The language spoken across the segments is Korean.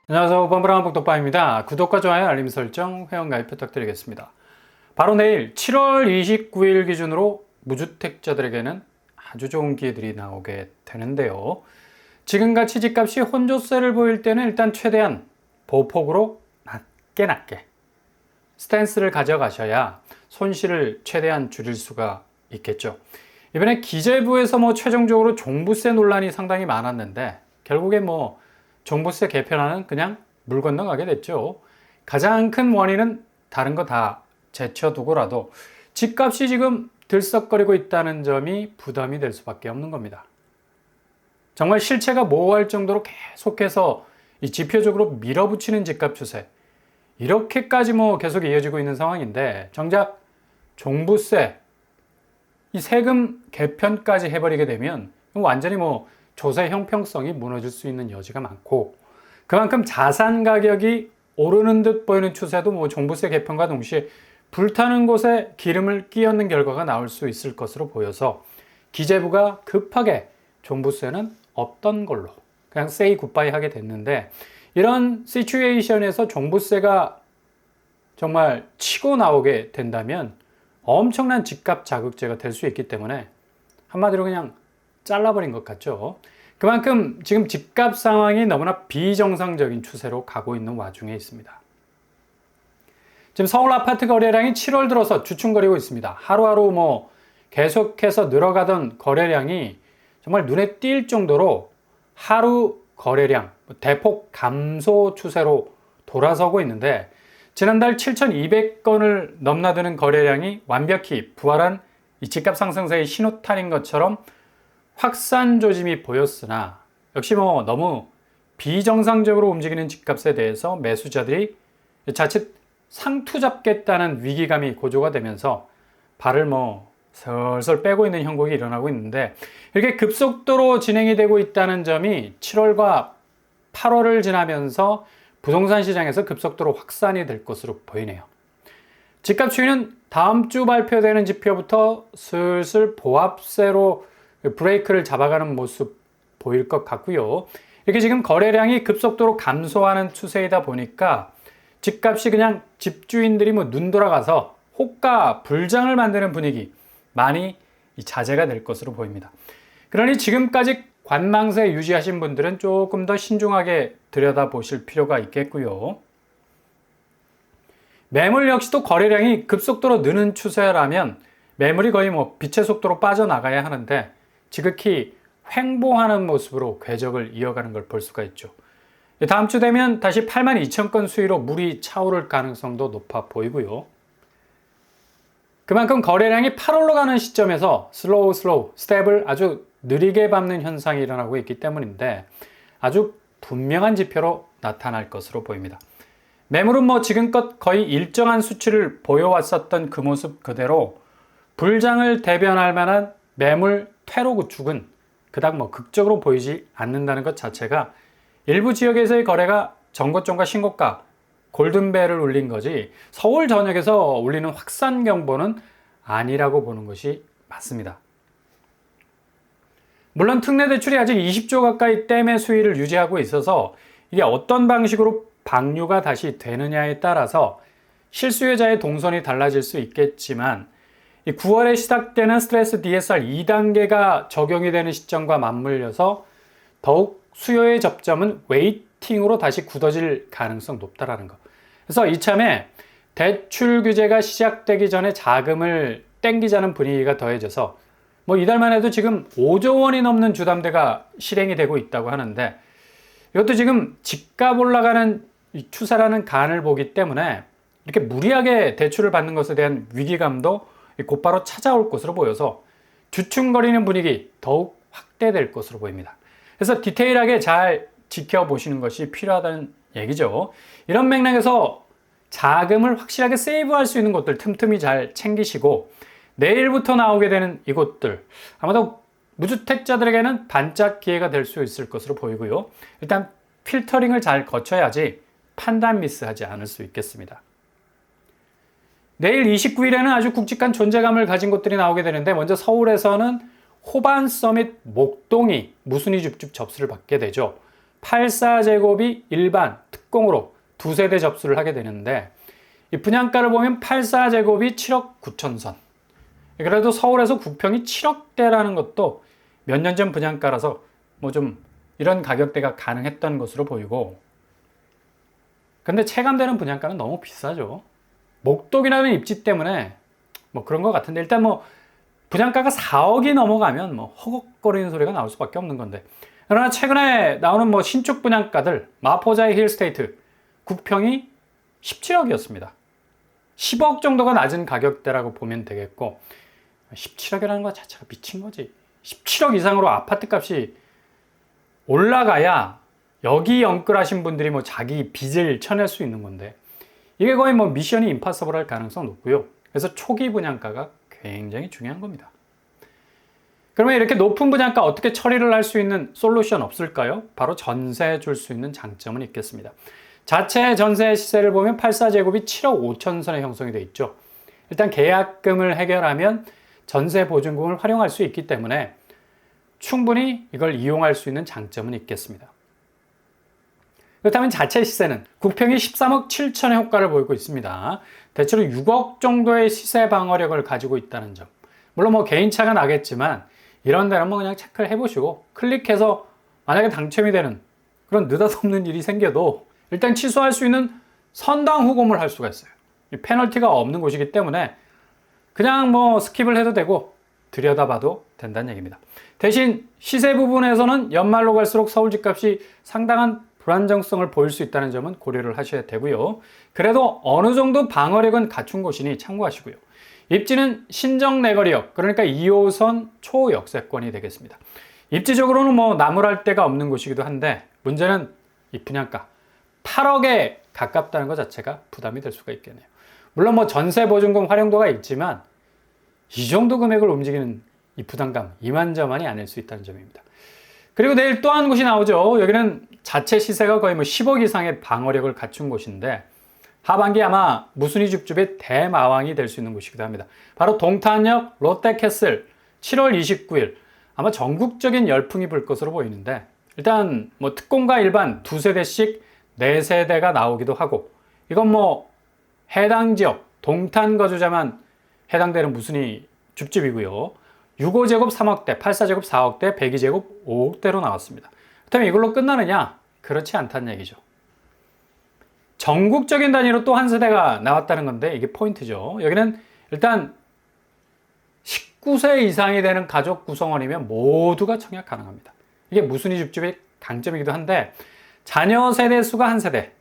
안녕하세요. 범블한 복덕방입니다. 구독과 좋아요, 알림 설정, 회원가입 부탁드리겠습니다. 바로 내일 7월 29일 기준으로 무주택자들에게는 아주 좋은 기회들이 나오게 되는데요. 지금같이 집값이 혼조세를 보일 때는 일단 최대한 보폭으로 낮게 스탠스를 가져가셔야 손실을 최대한 줄일 수가 있겠죠. 이번에 기재부에서 최종적으로 종부세 논란이 상당히 많았는데 결국에 종부세 개편안은 그냥 물 건너가게 됐죠. 가장 큰 원인은 다른 거 다 제쳐두고라도 집값이 지금 들썩거리고 있다는 점이 부담이 될 수밖에 없는 겁니다. 정말 실체가 모호할 정도로 계속해서 이 지표적으로 밀어붙이는 집값 추세, 이렇게까지 계속 이어지고 있는 상황인데 정작 종부세, 이 세금 개편까지 해버리게 되면 완전히 조세 형평성이 무너질 수 있는 여지가 많고, 그만큼 자산 가격이 오르는 듯 보이는 추세도 종부세 개편과 동시에 불타는 곳에 기름을 끼얹는 결과가 나올 수 있을 것으로 보여서 기재부가 급하게 종부세는 없던 걸로 그냥 say goodbye 하게 됐는데, 이런 시츄에이션에서 종부세가 정말 치고 나오게 된다면 엄청난 집값 자극제가 될 수 있기 때문에 한마디로 그냥 잘라버린 것 같죠. 그만큼 지금 집값 상황이 너무나 비정상적인 추세로 가고 있는 와중에 있습니다. 지금 서울 아파트 거래량이 7월 들어서 주춤거리고 있습니다. 하루하루 계속해서 늘어가던 거래량이 정말 눈에 띌 정도로 하루 거래량 대폭 감소 추세로 돌아서고 있는데, 지난달 7,200건을 넘나드는 거래량이 완벽히 부활한 이 집값 상승세의 신호탄인 것처럼 확산 조짐이 보였으나, 역시 너무 비정상적으로 움직이는 집값에 대해서 매수자들이 자칫 상투 잡겠다는 위기감이 고조가 되면서 발을 슬슬 빼고 있는 형국이 일어나고 있는데, 이렇게 급속도로 진행이 되고 있다는 점이 7월과 8월을 지나면서 부동산 시장에서 급속도로 확산이 될 것으로 보이네요. 집값 추이는 다음 주 발표되는 지표부터 슬슬 보합세로 브레이크를 잡아가는 모습 보일 것 같고요. 이렇게 지금 거래량이 급속도로 감소하는 추세이다 보니까 집값이 그냥 집주인들이 눈 돌아가서 호가 불장을 만드는 분위기 많이 자제가 될 것으로 보입니다. 그러니 지금까지 관망세 유지하신 분들은 조금 더 신중하게 들여다보실 필요가 있겠고요. 매물 역시도 거래량이 급속도로 느는 추세라면 매물이 거의 빛의 속도로 빠져나가야 하는데 지극히 횡보하는 모습으로 궤적을 이어가는 걸 볼 수가 있죠. 다음 주 되면 다시 82,000건 수위로 물이 차오를 가능성도 높아 보이고요. 그만큼 거래량이 8월로 가는 시점에서 슬로우 스텝을 아주 느리게 밟는 현상이 일어나고 있기 때문인데 아주 분명한 지표로 나타날 것으로 보입니다. 매물은 지금껏 거의 일정한 수치를 보여왔었던 그 모습 그대로 불장을 대변할 만한 매물 퇴로 구축은 그닥 극적으로 보이지 않는다는 것 자체가 일부 지역에서의 거래가 전고점과 신고가 골든벨을 울린 거지 서울 전역에서 울리는 확산 경보는 아니라고 보는 것이 맞습니다. 물론 특례 대출이 아직 20조 가까이 댐의 수위를 유지하고 있어서 이게 어떤 방식으로 방류가 다시 되느냐에 따라서 실수요자의 동선이 달라질 수 있겠지만 9월에 시작되는 스트레스 DSR 2단계가 적용이 되는 시점과 맞물려서 더욱 수요의 접점은 웨이팅으로 다시 굳어질 가능성 높다라는 것. 그래서 이참에 대출 규제가 시작되기 전에 자금을 땡기자는 분위기가 더해져서 이달만 해도 지금 5조 원이 넘는 주담대가 실행이 되고 있다고 하는데, 이것도 지금 집값 올라가는 추세라는 간을 보기 때문에 이렇게 무리하게 대출을 받는 것에 대한 위기감도 곧바로 찾아올 것으로 보여서 주춤거리는 분위기 더욱 확대될 것으로 보입니다. 그래서 디테일하게 잘 지켜보시는 것이 필요하다는 얘기죠. 이런 맥락에서 자금을 확실하게 세이브할 수 있는 곳들 틈틈이 잘 챙기시고, 내일부터 나오게 되는 이곳들 아마도 무주택자들에게는 반짝 기회가 될 수 있을 것으로 보이고요. 일단 필터링을 잘 거쳐야지 판단 미스하지 않을 수 있겠습니다. 내일 29일에는 아주 굵직한 존재감을 가진 곳들이 나오게 되는데, 먼저 서울에서는 호반 서밋 목동이 무순위 줍줍 접수를 받게 되죠. 84제곱이 일반, 특 특공으로 두세 대 접수를 하게 되는데 이 분양가를 보면 84제곱이 7억 9천 선. 그래도 서울에서 구평이 7억대라는 것도 몇 년 전 분양가라서 뭐 좀 이런 가격대가 가능했던 것으로 보이고, 근데 체감되는 분양가는 너무 비싸죠. 목동이라는 입지 때문에 뭐 그런 것 같은데, 일단 뭐 분양가가 4억이 넘어가면 뭐 허걱거리는 소리가 나올 수밖에 없는 건데, 그러나 최근에 나오는 뭐 신축 분양가들, 마포자의 힐스테이트 구평이 17억이었습니다. 10억 정도가 낮은 가격대라고 보면 되겠고, 17억이라는 것 자체가 미친 거지. 17억 이상으로 아파트 값이 올라가야 여기 영끌하신 분들이 뭐 자기 빚을 쳐낼 수 있는 건데, 이게 거의 뭐 미션이 임파서블 할 가능성 높고요. 그래서 초기 분양가가 굉장히 중요한 겁니다. 그러면 이렇게 높은 분양가 어떻게 처리를 할 수 있는 솔루션 없을까요? 바로 전세 줄 수 있는 장점은 있겠습니다. 자체 전세 시세를 보면 84제곱이 7억 5천 선에 형성이 되어 있죠. 일단 계약금을 해결하면 전세 보증금을 활용할 수 있기 때문에 충분히 이걸 이용할 수 있는 장점은 있겠습니다. 그렇다면 자체 시세는 구평이 13억 7천의 효과를 보이고 있습니다. 대체로 6억 정도의 시세 방어력을 가지고 있다는 점. 물론 뭐 개인차가 나겠지만 이런 데는 뭐 그냥 체크를 해보시고, 클릭해서 만약에 당첨이 되는 그런 느닷없는 일이 생겨도 일단 취소할 수 있는 선당 후공을 할 수가 있어요. 페널티가 없는 곳이기 때문에 그냥 뭐 스킵을 해도 되고 들여다봐도 된다는 얘기입니다. 대신 시세 부분에서는 연말로 갈수록 서울 집값이 상당한 불안정성을 보일 수 있다는 점은 고려를 하셔야 되고요. 그래도 어느 정도 방어력은 갖춘 곳이니 참고하시고요. 입지는 신정 내거리역, 그러니까 2호선 초역세권이 되겠습니다. 입지적으로는 뭐 나무랄 데가 없는 곳이기도 한데, 문제는 이 분양가 8억에 가깝다는 것 자체가 부담이 될 수가 있겠네요. 물론 뭐 전세 보증금 활용도가 있지만 이 정도 금액을 움직이는 이 부담감 이만저만이 아닐 수 있다는 점입니다. 그리고 내일 또 한 곳이 나오죠. 여기는 자체 시세가 거의 뭐 10억 이상의 방어력을 갖춘 곳인데, 하반기 아마 무순위 줍줍의 대마왕이 될 수 있는 곳이기도 합니다. 바로 동탄역 롯데캐슬 7월 29일 아마 전국적인 열풍이 불 것으로 보이는데, 일단 뭐 특공과 일반 두 세대씩 네 세대가 나오기도 하고, 이건 뭐 해당 지역 동탄 거주자만 해당되는 무순위 줍줍이고요. 65제곱 3억대, 84제곱 4억대, 102제곱 5억대로 나왔습니다. 그렇다면 이걸로 끝나느냐? 그렇지 않다는 얘기죠. 전국적인 단위로 또 한 세대가 나왔다는 건데, 이게 포인트죠. 여기는 일단 19세 이상이 되는 가족 구성원이면 모두가 청약 가능합니다. 이게 무순위 줍줍의 강점이기도 한데, 자녀 세대 수가 한 세대.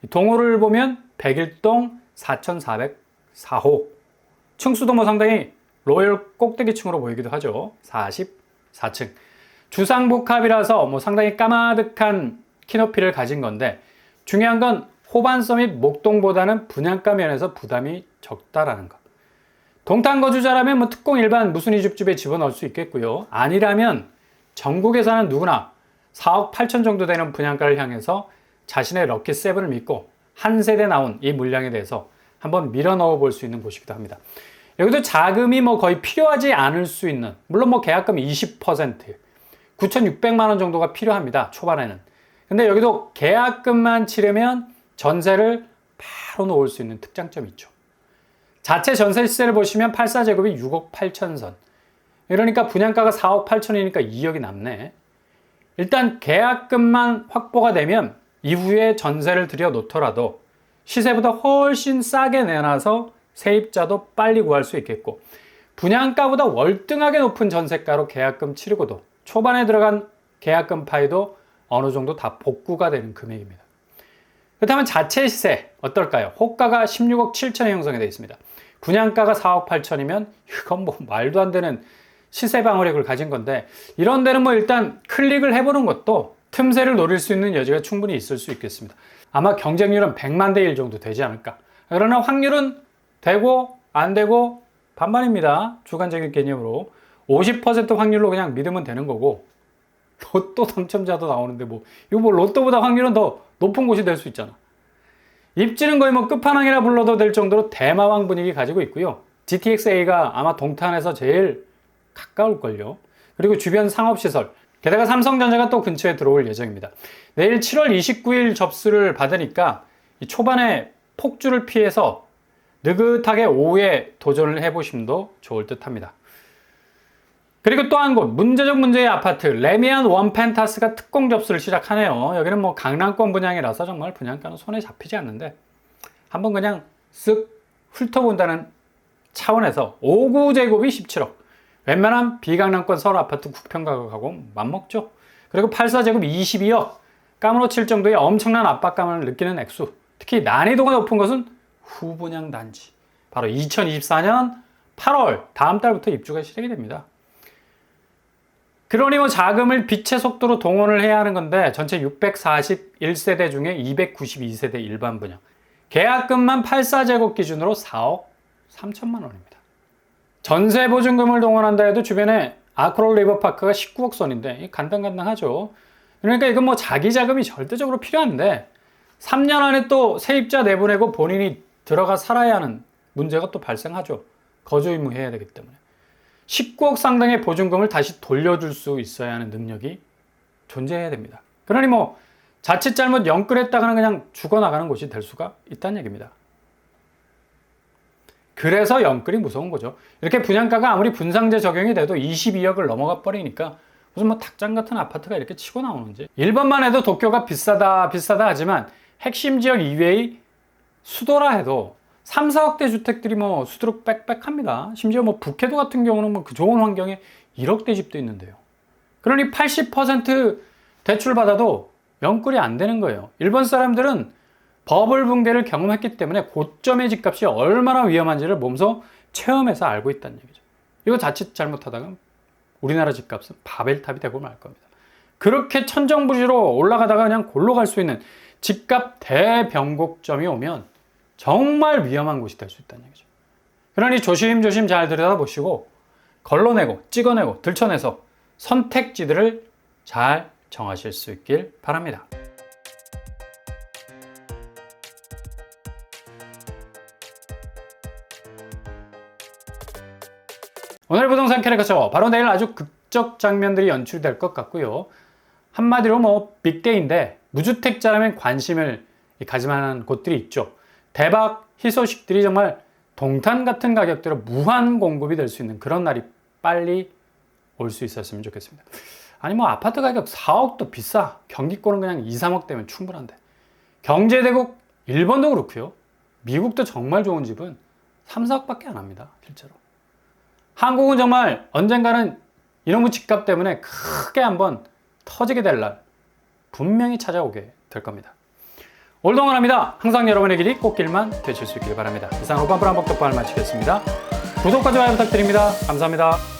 동호를 보면 101동 4404호. 층수도 뭐 상당히 로열 꼭대기층으로 보이기도 하죠. 44층. 주상복합이라서 뭐 상당히 까마득한 키높이를 가진 건데, 중요한 건 호반서 및 목동보다는 분양가 면에서 부담이 적다라는 것. 동탄 거주자라면 뭐 특공 일반 무순위 줍줍에 집어넣을 수 있겠고요. 아니라면 전국에 사는 누구나 4억 8천 정도 되는 분양가를 향해서 자신의 럭키 세븐을 믿고 한 세대 나온 이 물량에 대해서 한번 밀어 넣어 볼 수 있는 곳이기도 합니다. 여기도 자금이 뭐 거의 필요하지 않을 수 있는, 물론 뭐 계약금 20%, 9,600만 원 정도가 필요합니다. 초반에는. 근데 여기도 계약금만 치르면 전세를 바로 놓을 수 있는 특장점이 있죠. 자체 전세 시세를 보시면 84제곱이 6억 8천 선. 그러니까 분양가가 4억 8천이니까 2억이 남네. 일단 계약금만 확보가 되면 이후에 전세를 들여 놓더라도 시세보다 훨씬 싸게 내놔서 세입자도 빨리 구할 수 있겠고, 분양가보다 월등하게 높은 전세가로 계약금 치르고도 초반에 들어간 계약금 파이도 어느 정도 다 복구가 되는 금액입니다. 그렇다면 자체 시세 어떨까요? 호가가 16억 7천에 형성이 되어 있습니다. 분양가가 4억 8천이면 이건 뭐 말도 안 되는 시세 방어력을 가진 건데, 이런 데는 뭐 일단 클릭을 해보는 것도 틈새를 노릴 수 있는 여지가 충분히 있을 수 있겠습니다. 아마 경쟁률은 100만 대 1 정도 되지 않을까. 그러나 확률은 되고 안 되고 반반입니다. 주관적인 개념으로 50% 확률로 그냥 믿으면 되는 거고, 로또 당첨자도 나오는데 뭐 이거 뭐 로또보다 확률은 더 높은 곳이 될 수 있잖아. 입지는 거의 뭐 끝판왕이라 불러도 될 정도로 대마왕 분위기 가지고 있고요. GTX-A가 아마 동탄에서 제일 가까울걸요. 그리고 주변 상업시설, 게다가 삼성전자가 또 근처에 들어올 예정입니다. 내일 7월 29일 접수를 받으니까 이 초반에 폭주를 피해서 느긋하게 오후에 도전을 해보심도 좋을 듯 합니다. 그리고 또 한 곳, 문제적 문제의 아파트 레미안 원펜타스가 특공 접수를 시작하네요. 여기는 뭐 강남권 분양이라서 정말 분양가는 손에 잡히지 않는데 한번 그냥 쓱 훑어본다는 차원에서 5구제곱이 17억, 웬만한 비강남권 서울 아파트 국평가격하고 맞먹죠. 그리고 84제곱 22억, 까무러칠 정도의 엄청난 압박감을 느끼는 액수, 특히 난이도가 높은 것은 후분양 단지, 바로 2024년 8월 다음 달부터 입주가 시작이 됩니다. 그러니 뭐 자금을 빛의 속도로 동원을 해야 하는 건데 전체 641세대 중에 292세대 일반 분양, 계약금만 84제곱 기준으로 4억 3천만 원입니다. 전세 보증금을 동원한다 해도 주변에 아크롤 리버파크가 19억 선인데 간당간당하죠. 그러니까 이건 뭐 자기 자금이 절대적으로 필요한데 3년 안에 또 세입자 내보내고 본인이 들어가 살아야 하는 문제가 또 발생하죠. 거주 의무해야 되기 때문에. 19억 상당의 보증금을 다시 돌려줄 수 있어야 하는 능력이 존재해야 됩니다. 그러니 뭐 자칫 잘못 영끌했다가는 그냥 죽어나가는 곳이 될 수가 있다는 얘기입니다. 그래서 영끌이 무서운 거죠. 이렇게 분양가가 아무리 분상제 적용이 돼도 22억을 넘어가 버리니까 무슨 뭐 닭장 같은 아파트가 이렇게 치고 나오는지. 1번만 해도 도쿄가 비싸다 하지만 핵심 지역 이외의 수도라 해도 3, 4억대 주택들이 뭐 수두룩 빽빽합니다. 심지어 뭐 북해도 같은 경우는 뭐 그 좋은 환경에 1억대 집도 있는데요. 그러니 80% 대출 받아도 영끌이 안 되는 거예요. 일본 사람들은 버블 붕괴를 경험했기 때문에 고점의 집값이 얼마나 위험한지를 몸소 체험해서 알고 있다는 얘기죠. 이거 자칫 잘못하다가 우리나라 집값은 바벨탑이 되고 말 겁니다. 그렇게 천정부지로 올라가다가 그냥 골로 갈 수 있는 집값 대변곡점이 오면 정말 위험한 곳이 될 수 있다는 얘기죠. 그러니 조심조심 잘 들여다보시고 걸러내고 찍어내고 들춰내서 선택지들을 잘 정하실 수 있길 바랍니다. 오늘 부동산 캐릭터쇼, 바로 내일 아주 극적 장면들이 연출될 것 같고요. 한마디로 뭐 빅데이인데 무주택자라면 관심을 가질만한 곳들이 있죠. 대박 희소식들이 정말 동탄 같은 가격대로 무한 공급이 될 수 있는 그런 날이 빨리 올 수 있었으면 좋겠습니다. 아니 뭐 아파트 가격 4억도 비싸. 경기권은 그냥 2, 3억 되면 충분한데. 경제대국 일본도 그렇고요. 미국도 정말 좋은 집은 3, 4억밖에 안 합니다. 실제로. 한국은 정말 언젠가는 이놈의 집값 때문에 크게 한번 터지게 될 날 분명히 찾아오게 될 겁니다. 올동원합니다. 항상 여러분의 길이 꽃길만 되실 수 있길 바랍니다. 이상 오빤프란 복덕방을 마치겠습니다. 구독과 좋아요 부탁드립니다. 감사합니다.